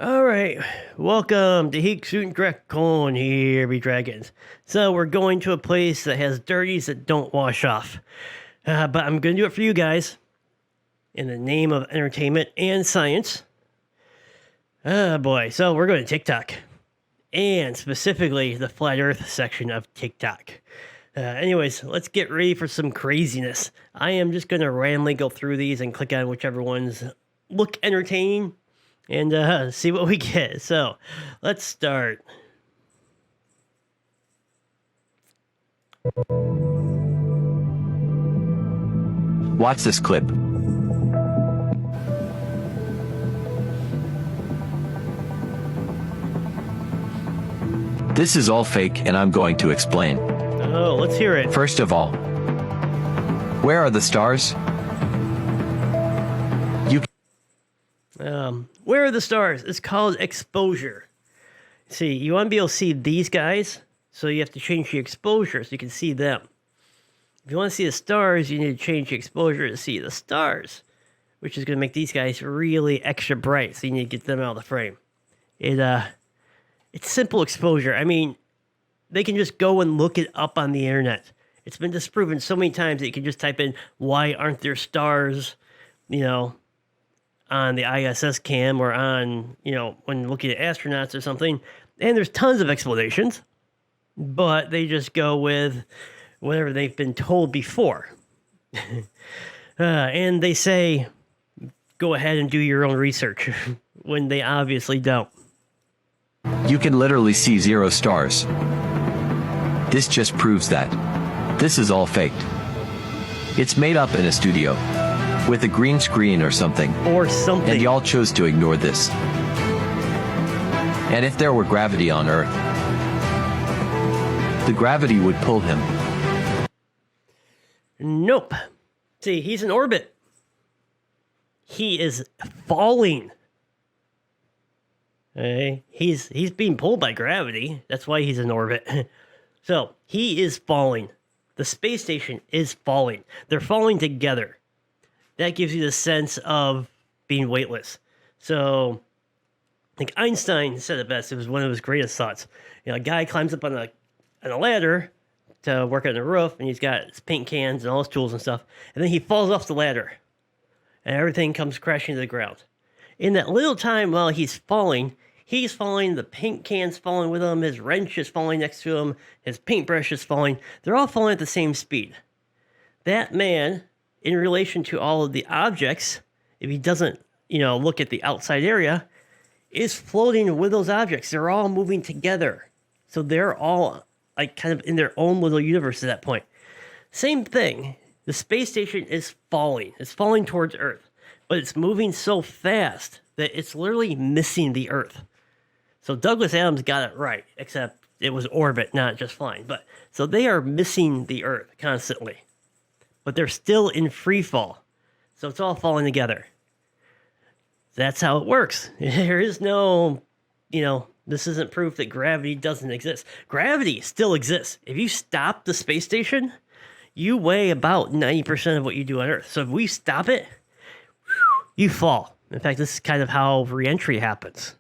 All right, welcome to Hiksut Drakon here, be dragons. So we're going to a place that has dirties that don't wash off. But I'm going to do it for you guys in the name of entertainment and science. Oh boy, so we're going to TikTok. And specifically the flat earth section of TikTok. Anyways, let's get ready for some craziness. I am just going to randomly go through these and click on whichever ones look entertaining and see what we get. So, let's start. Watch this clip. This is all fake, and I'm going to explain. Oh, let's hear it. First of all, where are the stars? Where are the stars? It's called exposure. See, you want to be able to see these guys, so you have to change the exposure so you can see them. If you want to see the stars, you need to change the exposure to see the stars, which is going to make these guys really extra bright, so you need to get them out of the frame. It's simple exposure. I mean, they can just go and look it up on the internet. It's been disproven so many times that you can just type in, why aren't there stars, on the ISS cam or on, when looking at astronauts or something. And there's tons of explanations, but they just go with whatever they've been told before. And they say, go ahead and do your own research when they obviously don't. You can literally see 0 stars. This just proves that this is all faked. It's made up in a studio with a green screen or something. And y'all chose to ignore this. And if there were gravity on Earth, the gravity would pull him. Nope. See, he's in orbit. He is falling. Okay? He's being pulled by gravity. That's why he's in orbit. So, he is falling. The space station is falling. They're falling together. That gives you the sense of being weightless. So, like Einstein said it best. It was one of his greatest thoughts. A guy climbs up on a ladder to work on the roof, and he's got his paint cans and all his tools and stuff. And then he falls off the ladder, and everything comes crashing to the ground. In that little time while he's falling, the paint can's falling with him, his wrench is falling next to him, his paintbrush is falling. They're all falling at the same speed. That man, in relation to all of the objects, if he doesn't, look at the outside area, is floating with those objects. They're all moving together. So they're all like kind of in their own little universe at that point. Same thing. The space station is falling. It's falling towards Earth, but it's moving so fast that it's literally missing the Earth. So Douglas Adams got it right, except it was orbit, not just flying. But so they are missing the Earth constantly, but they're still in free fall. So it's all falling together. That's how it works. There is no, this isn't proof that gravity doesn't exist. Gravity still exists. If you stop the space station, you weigh about 90% of what you do on Earth. So if we stop it, you fall. In fact, this is kind of how reentry happens.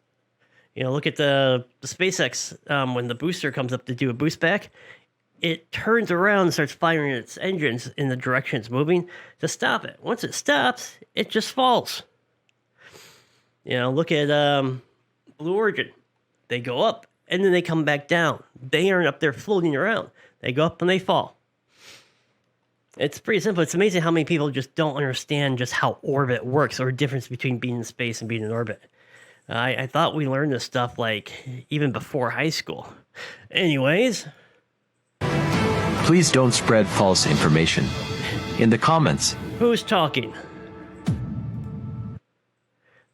Look at the SpaceX, when the booster comes up to do a boost back, it turns around and starts firing its engines in the direction it's moving to stop it. Once it stops, it just falls. Look at Blue Origin. They go up, and then they come back down. They aren't up there floating around. They go up and they fall. It's pretty simple. It's amazing how many people just don't understand just how orbit works or the difference between being in space and being in orbit. I thought we learned this stuff even before high school. Anyways. Please don't spread false information in the comments. Who's talking?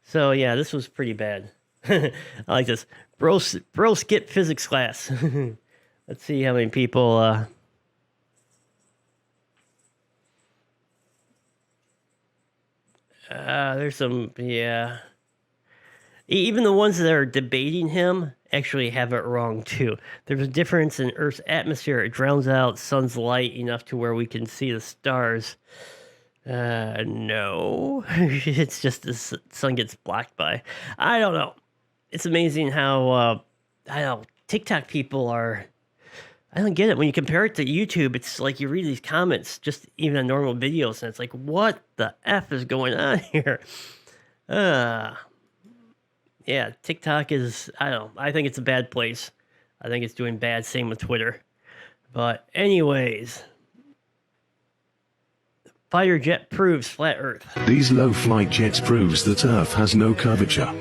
So yeah, this was pretty bad. I like this. Bro skip physics class. Let's see how many people... there's some... Yeah... Even the ones that are debating him actually have it wrong too. There's a difference in Earth's atmosphere. It drowns out sun's light enough to where we can see the stars. No. It's just the sun gets blocked by. I don't know. it's amazing how I don't know, TikTok people are. I don't get it. When you compare it to YouTube, it's like you read these comments, just even on normal videos, and it's like, what the F is going on here? Yeah, TikTok is, I don't know, I think it's a bad place. I think it's doing bad, same with Twitter. But anyways, fighter jet proves flat Earth. These low-flight jets proves that Earth has no curvature.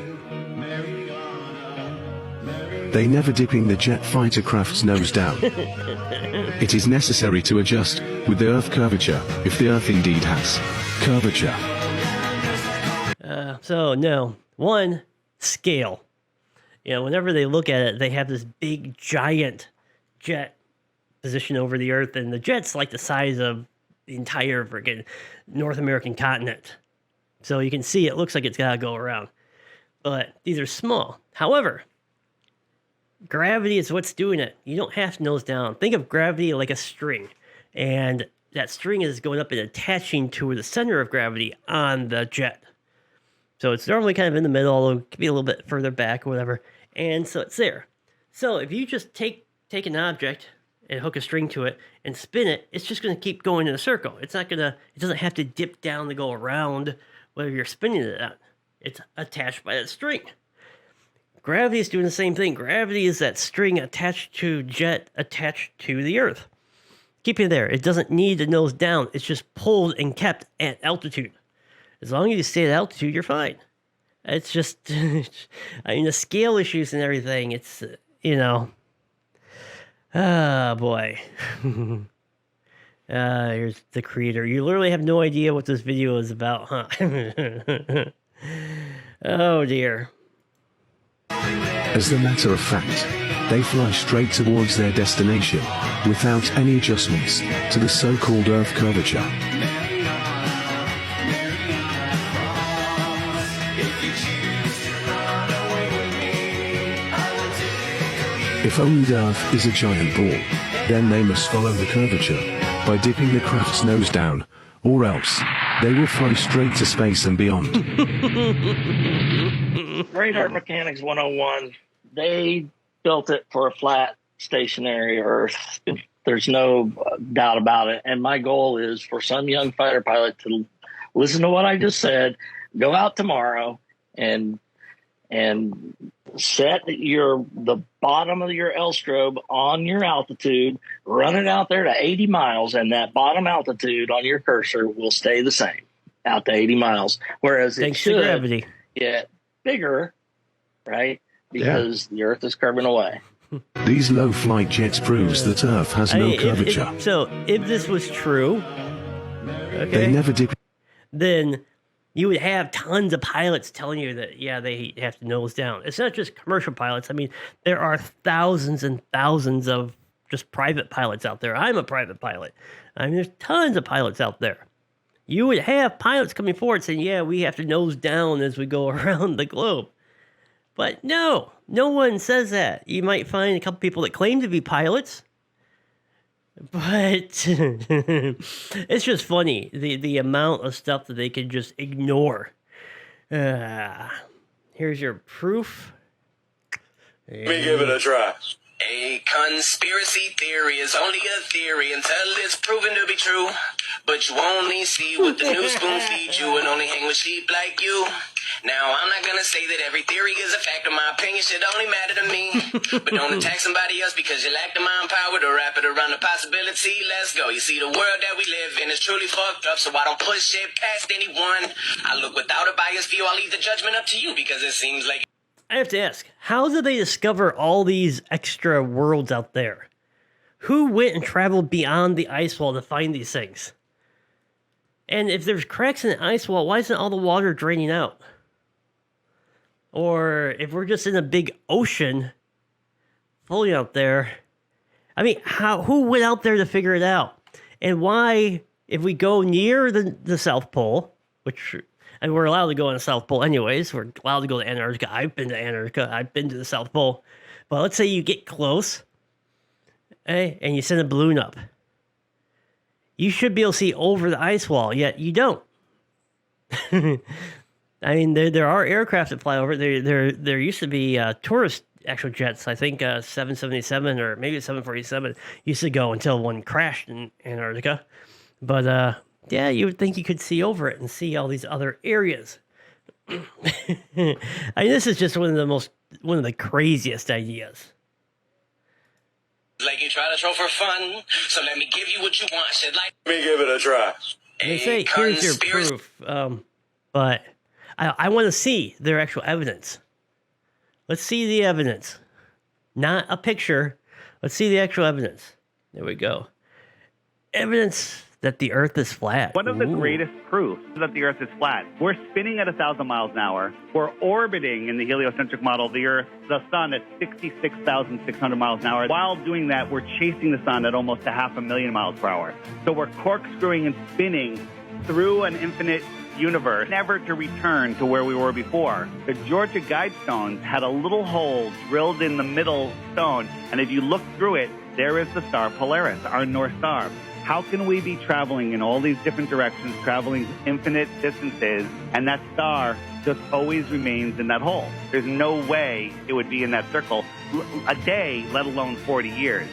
They never dipping the jet fighter craft's nose down. It is necessary to adjust with the Earth curvature, if the Earth indeed has curvature. So no, one, scale. You know, whenever they look at it, they have this big giant jet position over the Earth, and the jet's like the size of the entire freaking North American continent. So you can see it looks like it's gotta go around. But these are small. However, gravity is what's doing it. You don't have to nose down. Think of gravity like a string, and that string is going up and attaching to the center of gravity on the jet. So it's normally kind of in the middle, although it could be a little bit further back or whatever. And so it's there. So if you just take an object and hook a string to it and spin it, it's just going to keep going in a circle. It's not going to, it doesn't have to dip down to go around whatever you're spinning it on. It's attached by that string. Gravity is doing the same thing. Gravity is that string attached to jet attached to the Earth. Keeping it there. It doesn't need to nose down. It's just pulled and kept at altitude. As long as you stay at altitude, you're fine. It's just, I mean, the scale issues and everything, it's, you know, boy. Here's the creator. You literally have no idea what this video is about, huh? Oh, dear. As a matter of fact, they fly straight towards their destination, without any adjustments to the so-called Earth curvature. If only the Earth is a giant ball, then they must follow the curvature by dipping the craft's nose down, or else they will fly straight to space and beyond. Radar Mechanics 101, they built it for a flat, stationary Earth. There's no doubt about it. And my goal is for some young fighter pilot to listen to what I just said, go out tomorrow and set the bottom of your L-strobe on your altitude, run it out there to 80 miles, and that bottom altitude on your cursor will stay the same out to 80 miles. Whereas Thanks it should to gravity. get bigger, right? Because the Earth is curving away. These low-flight jets proves that Earth has no curvature. So if this was true, okay, They never dip. then you would have tons of pilots telling you that, yeah, they have to nose down. It's not just commercial pilots. I mean, there are thousands and thousands of just private pilots out there. I'm a private pilot. I mean, there's tons of pilots out there. You would have pilots coming forward saying, yeah, we have to nose down as we go around the globe. But no one says that. You might find a couple people that claim to be pilots, but it's just funny, the amount of stuff that they can just ignore. Here's your proof. Let me give it a try. A conspiracy theory is only a theory until it's proven to be true. But you only see what the new spoon feeds you and only hang with sheep like you. Now, I'm not gonna say that every theory is a fact, and my opinion should only matter to me. But don't attack somebody else because you lack the mind power to wrap it around the possibility. Let's go. You see, the world that we live in is truly fucked up, so I don't push it past anyone. I look without a biased view. I'll leave the judgment up to you because it seems like... I have to ask, how did they discover all these extra worlds out there? Who went and traveled beyond the ice wall to find these things? And if there's cracks in the ice wall, why isn't all the water draining out? Or if we're just in a big ocean floating out there, I mean, who went out there to figure it out? And why, if we go near the South Pole, which, and we're allowed to go on the South Pole anyways, we're allowed to go to Antarctica. I've been to Antarctica. I've been to the South Pole. But let's say you get close, and you send a balloon up. You should be able to see over the ice wall, yet you don't. I mean, there are aircraft that fly over. There used to be tourist actual jets. I think 777 or maybe 747 used to go until one crashed in Antarctica. But yeah, you would think you could see over it and see all these other areas. I mean, this is just one of the craziest ideas. Like you try to troll for fun, so let me give you what you want. Said like, let me give it a try. They say, here's your proof. But I want to see their actual evidence. Let's see the evidence. Not a picture. Let's see the actual evidence. There we go. Evidence that the Earth is flat. One of the greatest proofs that the Earth is flat. We're spinning at 1,000 miles an hour. We're orbiting in the heliocentric model of the Earth, the sun at 66,600 miles an hour. While doing that, we're chasing the sun at almost 500,000 miles per hour. So we're corkscrewing and spinning through an infinite universe, never to return to where we were before. The Georgia Guidestones had a little hole drilled in the middle stone, and if you look through it, there is the star Polaris, our North Star. How can we be traveling in all these different directions, traveling infinite distances, and that star just always remains in that hole? There's no way it would be in that circle a day, let alone 40 years.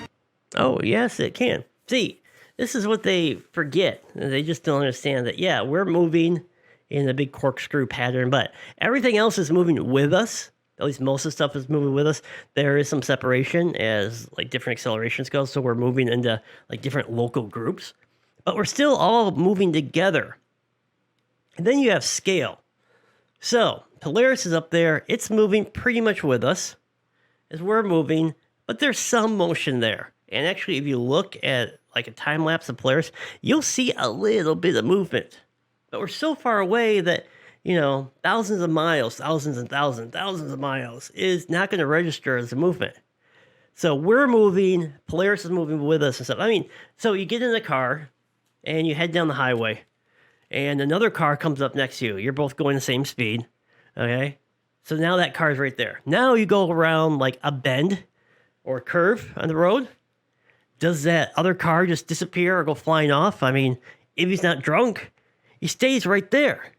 Oh, yes, it can. See, this is what they forget. They just don't understand that, yeah, we're moving in a big corkscrew pattern, but everything else is moving with us. At least most of the stuff is moving with us. There is some separation as like different accelerations go, so we're moving into like different local groups, but we're still all moving together. And then you have scale. So Polaris is up there. It's moving pretty much with us as we're moving, but there's some motion there. And actually, if you look at like a time lapse of Polaris, you'll see a little bit of movement. But we're so far away that, you know, thousands of miles, thousands and thousands, thousands of miles is not going to register as a movement. So we're moving, Polaris is moving with us and stuff. I mean, so you get in a car and you head down the highway and another car comes up next to you. You're both going the same speed, okay? So now that car is right there. Now you go around like a bend or a curve on the road. Does that other car just disappear or go flying off? I mean, if he's not drunk, he stays right there.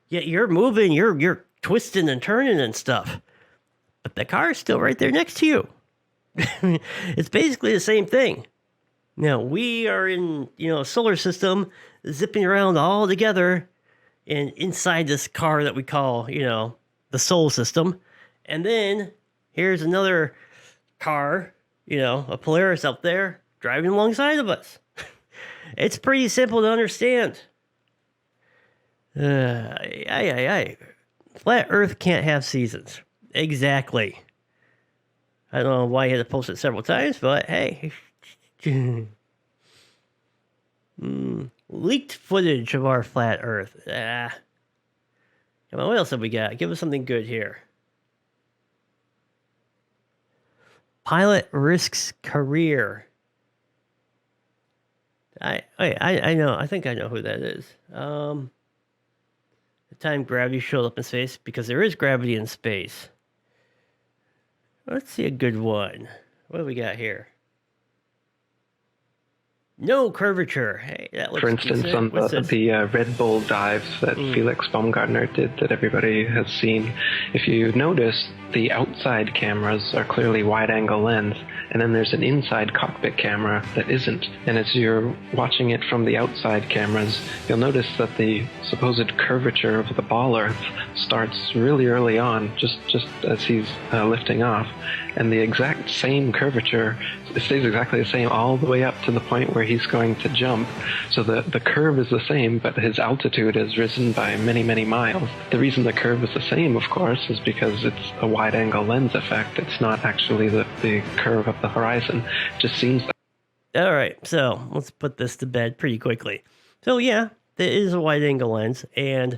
Yet you're moving, you're twisting and turning and stuff. But the car is still right there next to you. It's basically the same thing. Now, we are in, a solar system, zipping around all together and inside this car that we call, the solar system. And then here's another car, a Polaris up there driving alongside of us. It's pretty simple to understand. Flat Earth can't have seasons. Exactly. I don't know why you had to post it several times, but hey. Leaked footage of our flat Earth. Come on, what else have we got? Give us something good here. Pilot risks career. I know. I think I know who that is. The time gravity showed up in space, because there is gravity in space. Let's see a good one. What do we got here? No curvature. Hey, that looks For instance, decent. on the Red Bull dives that Felix Baumgartner did that everybody has seen, if you notice, the outside cameras are clearly wide-angle lens, and then there's an inside cockpit camera that isn't. And as you're watching it from the outside cameras, you'll notice that the supposed curvature of the ball Earth starts really early on, just as he's lifting off, and the exact same curvature stays exactly the same all the way up to the point where he's going to jump. So the curve is the same, but his altitude has risen by many, many miles. The reason the curve is the same, of course, is because it's a wide-angle lens effect. It's not actually the curve of the horizon. It just seems All right, so let's put this to bed pretty quickly. So yeah, there is a wide-angle lens, and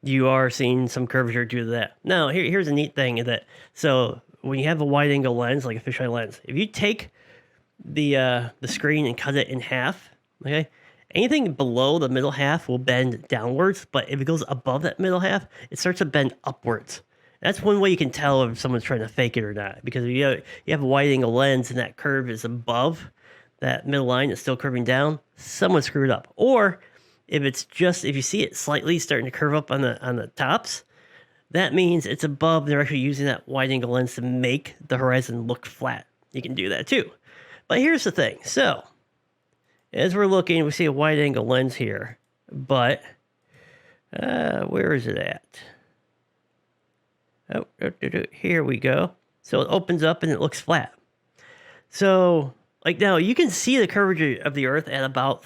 you are seeing some curvature due to that. Now, here's a neat thing that, so when you have a wide-angle lens, like a fisheye lens, if you take the screen and cut it in half, okay, anything below the middle half will bend downwards, but if it goes above that middle half, it starts to bend upwards. That's one way you can tell if someone's trying to fake it or not, because if you have a wide-angle lens and that curve is above that middle line, it's still curving down, someone screwed up. Or if you see it slightly starting to curve up on the tops, that means it's above. They're actually using that wide angle lens to make the horizon look flat. You can do that too. But here's the thing. So as we're looking, we see a wide angle lens here, but where is it at? Oh, here we go. So it opens up and it looks flat. So like now you can see the curvature of the Earth at about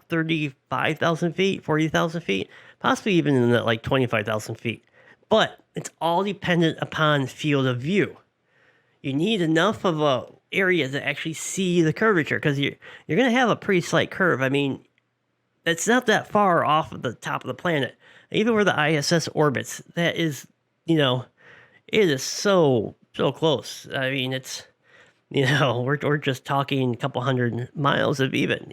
35,000 feet, 40,000 feet, possibly even in the, like 25,000 feet. But it's all dependent upon field of view. You need enough of a area to actually see the curvature, because you're going to have a pretty slight curve. I mean, it's not that far off of the top of the planet. Even where the ISS orbits, that is, it is so close. I mean, it's, we're just talking a couple hundred miles of even,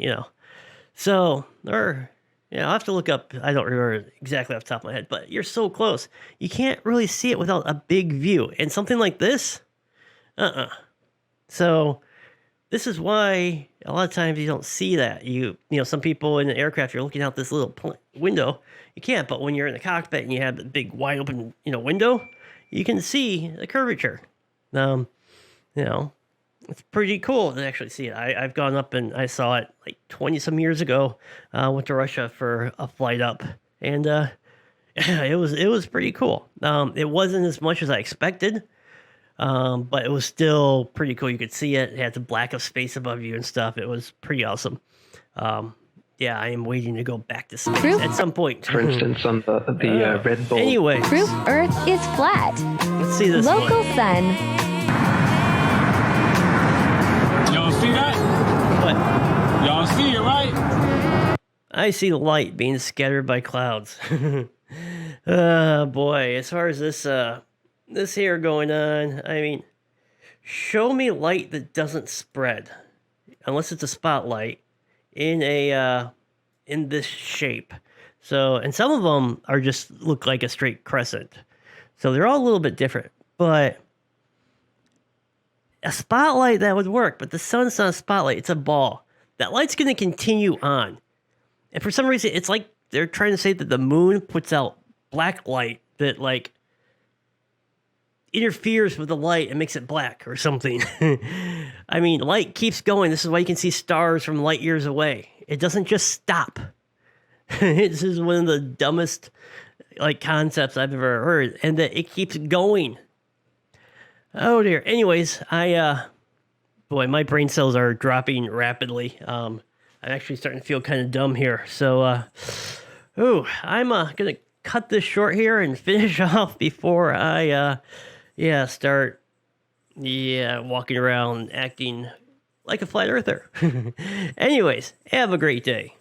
So, I'll have to look up. I don't remember exactly off the top of my head, but you're so close. You can't really see it without a big view. And something like this, So this is why a lot of times you don't see that. Some people in the aircraft, you're looking out this little window. You can't, but when you're in the cockpit and you have the big wide open, window, you can see the curvature. It's pretty cool to actually see it. I've gone up and I saw it like 20 some years ago. Went to Russia for a flight up, and it was pretty cool. It wasn't as much as I expected, but it was still pretty cool. You could see it. It had the black of space above you and stuff. It was pretty awesome. I am waiting to go back to space at some point. For instance, on the Red Bull. Anyway, Proof Earth is flat. let's see this Local one. sun. Y'all see that? What? Y'all see it, right? I see light being scattered by clouds. Oh boy, as far as this here going on, I mean, show me light that doesn't spread, unless it's a spotlight in this shape. So, and some of them are just look like a straight crescent. So they're all a little bit different, but a spotlight that would work, but the sun's not a spotlight, it's a ball. That light's going to continue on. And for some reason, it's like they're trying to say that the moon puts out black light that like interferes with the light and makes it black or something. I mean, light keeps going. This is why you can see stars from light years away. It doesn't just stop. This is one of the dumbest concepts I've ever heard, and that it keeps going. Oh dear. Anyways, my brain cells are dropping rapidly. I'm actually starting to feel kind of dumb here. So, I'm gonna cut this short here and finish off before I, start, walking around acting like a flat earther. Anyways, have a great day.